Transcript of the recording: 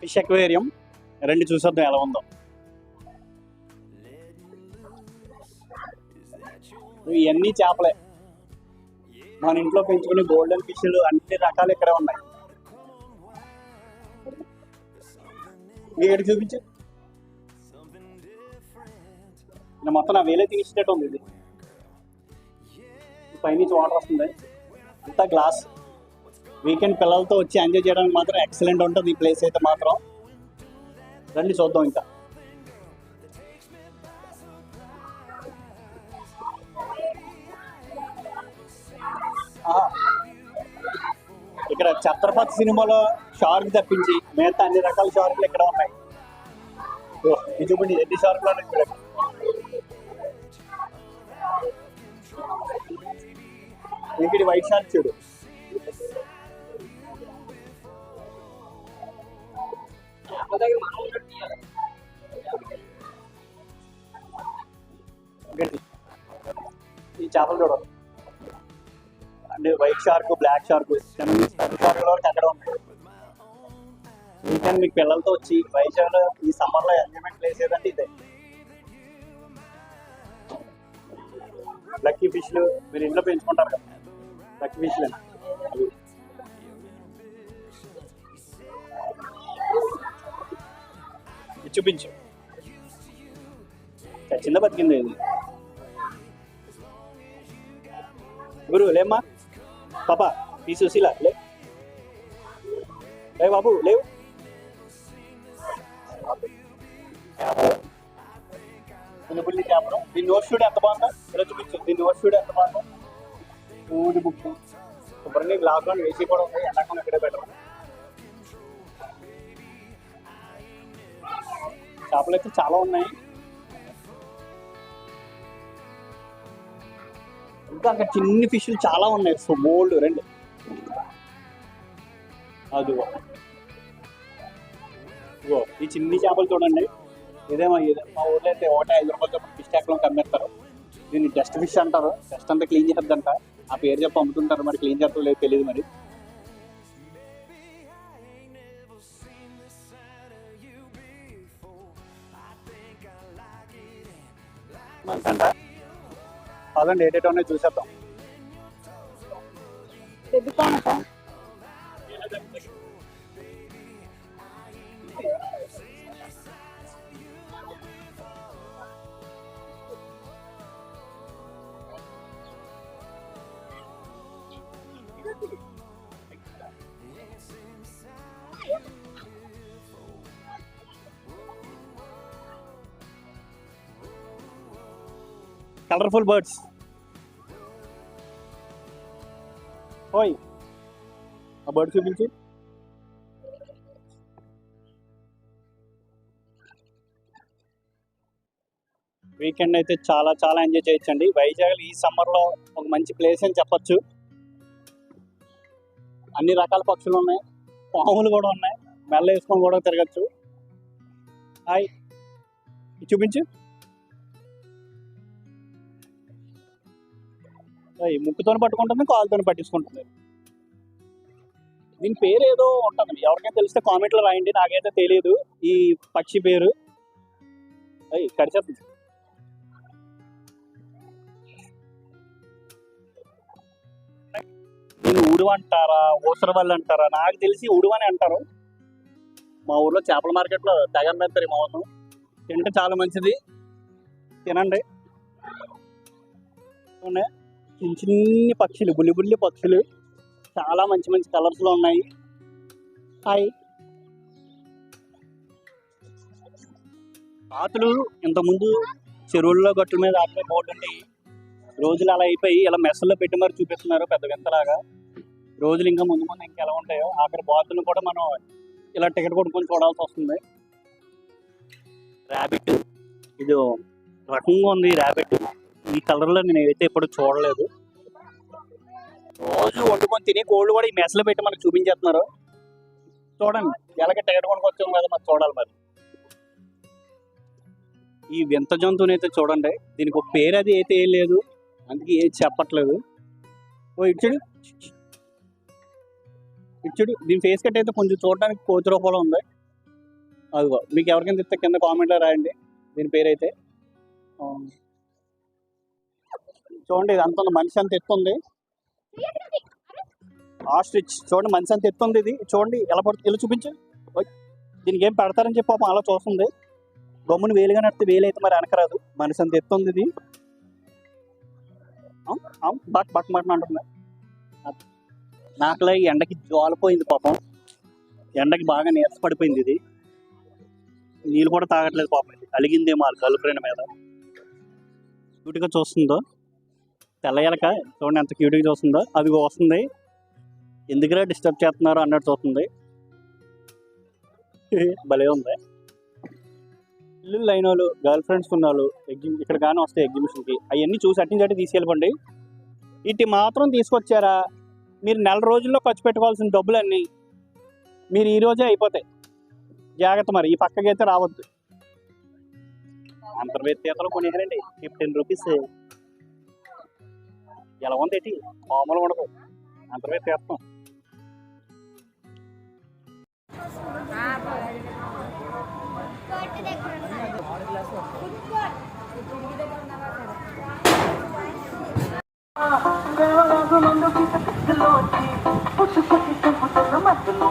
Fish aquarium రెండు చూసేద్దాం ఎలా ఉందో. ఇవన్నీ చేపలే, మన ఇంట్లో పెంచుకునే గోల్డెన్ ఫిష్లు అన్ని రకాలు ఇక్కడ ఉన్నాయి. మీకు చూపించు. మొత్తం నా వేలే తీసినట్టు ఉంది. ఇది పైనుంచి వాటర్ వస్తుంది, అంతా గ్లాస్. వీకెండ్ పిల్లలతో వచ్చి ఎంజాయ్ చేయడానికి మాత్రం ఎక్సలెంట్ ఉంటుంది ఈ ప్లేస్ అయితే మాత్రం. రండి చూద్దాం. ఇంకా ఇక్కడ ఛత్రపతి సినిమాలో షార్క్ తప్పించి మిగతా అన్ని రకాల షార్క్లు ఇక్కడ ఉన్నాయి. ఇది చూడండి ఎన్ని షార్క్లు ఉన్నాయి ఇక్కడ. ఇక్కడ వైట్ షార్క్ చూడు. ఈ చేపలు చూడ అంటే white shark, black shark, shark వరకు అక్కడ ఉంటాయి. వీకెండ్ మీకు పిల్లలతో వచ్చి వైజాగ్లో ఈ సమ్మర్లో ఎంజాయ్మెంట్ ప్లేస్ ఏదంటే ఇదే. లక్కీ ఫిష్లు మీరు ఇంట్లో పెంచుకుంటారు కదా, లక్కీ ఫిష్లు చూపించు. చిన్న బతికింది ఇది. గురు లేమ్మా, పాపా ఈ సుశీల లే బాబు లేవు. పుల్లి చేపలు. దీని నోట్ షూడ్ ఎంత బాగుందో ఇలా చూపించు. దీని నోట్ షూడ్ ఎంత బాగుందో. ఊడి బుక్ శుభ్రంగా లాక్డౌన్ వేసి కూడా ఉంది. ఎండాకాలం ఇక్కడే బెటర్. చేపలు అయితే చాలా ఉన్నాయి. ఇంకా అక్కడ చిన్ని ఫిష్లు చాలా ఉన్నాయి. సో బోల్డ్ రండి. అదిగో ఇగో ఈ చిన్ని చేపలు చూడండి. ఇదేమో మా ఊర్లో అయితే 1 రూపాయలు చొప్పున ఫిష్ ట్యాక్లో కమ్మేస్తారు. దీన్ని డస్ట్ ఫిష్ అంటారు. డస్ట్ అంతా క్లీన్ చేద్దంట. ఆ పేరు చెప్పి అమ్ముతుంటారు. మరి క్లీన్ చేస్తారో లేదు తెలియదు. మరి అదండి ఏటేటో ఉన్నాయి చూసేద్దాం. Colourful birds. ఓయ్ ఆ బర్డ్ చూపించి. వీకెండ్ అయితే చాలా చాలా ఎంజాయ్ చేయొచ్చండి. వైజాగ్ ఈ సమ్మర్లో ఒక మంచి ప్లేస్ అని చెప్పచ్చు. అన్ని రకాల పక్షులు ఉన్నాయి, పాములు కూడా ఉన్నాయి. మెల్ల వేసుకొని కూడా తిరగచ్చు. హాయ్ చూపించు. ముక్కుతో పట్టుకుంటుంది, కాలుతో పట్టించుకుంటుంది. దీని పేరు ఏదో ఉంటుంది, ఎవరికైనా తెలిస్తే కామెంట్లో రాయండి. నాకైతే తెలియదు ఈ పక్షి పేరు. కడిచేస్తుంది. దీన్ని ఉడువ అంటారా, ఊసరవల్లి అంటారా? నాకు తెలిసి ఉడువని అంటారు. మా ఊర్లో చేపల మార్కెట్లో తెగ పెడతారు. మా ఊరు తింటే చాలా మంచిది, తినండి. చిన్న చిన్ని పక్షులు, బుల్లి బుల్లి పక్షులు, చాలా మంచి మంచి కలర్స్లో ఉన్నాయి. హాయ్. రాత్రులు ఇంతకుముందు చెరువుల్లో గట్ల మీద ఆటలే బోర్డు ఉండి రోజులు అలా అయిపోయి ఇలా మెస్సుల్లో పెట్టి మరి చూపిస్తున్నారు పెద్ద వింతలాగా. రోజులు ఇంకా ముందు ముందు ఇంకా ఎలా ఉంటాయో. ఆఖరి బాతులను కూడా మనం ఇలా టికెట్ కొనుక్కొని చూడాల్సి వస్తుంది. ర్యాబిట్ ఇది రకంగా ఉంది. ర్యాబిట్ ఈ కలర్లో నేను అయితే ఎప్పుడు చూడలేదు. రోజు వండుకొని తిని గోల్డ్ కూడా ఈ మెస్లో పెట్టి మనకు చూపించేస్తున్నారు. చూడండి ఎలాగ టికెట్ కొనుక్కొచ్చాం కదా, మరి చూడాలి. మరి ఈ వింత జంతువుని అయితే చూడండి. దీనికి ఒక పేరు అది అయితే ఏం లేదు. అందుకే ఏది చెప్పట్లేదు. ఓ ఇచ్చుడు ఇచ్చుడు దీని ఫేస్ కట్ అయితే కొంచెం చూడడానికి కోతి రూపంలో ఉంది. అదిగో మీకు ఎవరికైనా చెప్తే కింద కామెంట్లో రాయండి దీని పేరైతే. చూడండి ఇది అంత ఉంది, మనిషి అంత ఎత్తుంది. ఆస్ట్రిచ్ చూడండి మనిషి అంత ఎత్తుంది. ఇది చూడండి ఎలా పడుతుంది, ఇలా చూపించు. దీనికి ఏం పెడతారని చెప్పి పాపం అలా చూస్తుంది. గమ్మును వేలుగా నడితే వేలు అయితే మరి వెనకరాదు. మనిషి అంత ఎత్తుంది ఇది. బట్ బట్ మటన్ అంటుంది. నాకులా ఎండకి జ్వాలిపోయింది పాపం, ఎండకి బాగా నీరస పడిపోయింది. ఇది నీళ్ళు కూడా తాగట్లేదు పాపం. ఇది అలిగిందేమో వాళ్ళ గర్ల్ ఫ్రెండ్ మీద. క్యూట్గా చూస్తుందో తెల్ల ఎలక చూడండి ఎంత క్యూట్గా చూస్తుందో. అది వస్తుంది, ఎందుకురా డిస్టర్బ్ చేస్తున్నారు అన్నట్టు చూస్తుంది. భలే ఉంది. ఇల్లు లైన్ వాళ్ళు గర్ల్ ఫ్రెండ్స్ ఉన్న వాళ్ళు ఇక్కడ కానీ వస్తాయి ఎగ్జిబిషన్కి. అవన్నీ చూసి అట్టించి అట్టి తీసుకెళ్ళిపోండి. ఇటు మాత్రం తీసుకొచ్చారా మీరు నెల రోజుల్లో ఖర్చు పెట్టుకోవాల్సిన డబ్బులన్నీ మీరు ఈ రోజే అయిపోతాయి. జాగ్రత్త మరి, ఈ పక్కకి అయితే రావద్దు. అంతర్వేత్తీతలు కొనేసారండి 15 రూపీస్. ఎలా ఉంది ఏంటి, మామూలుగా ఉండదు. అంతర్వేత్తీస్తాం పుట్టుకొచ్చి చెప్పుతున్న మధ్యలో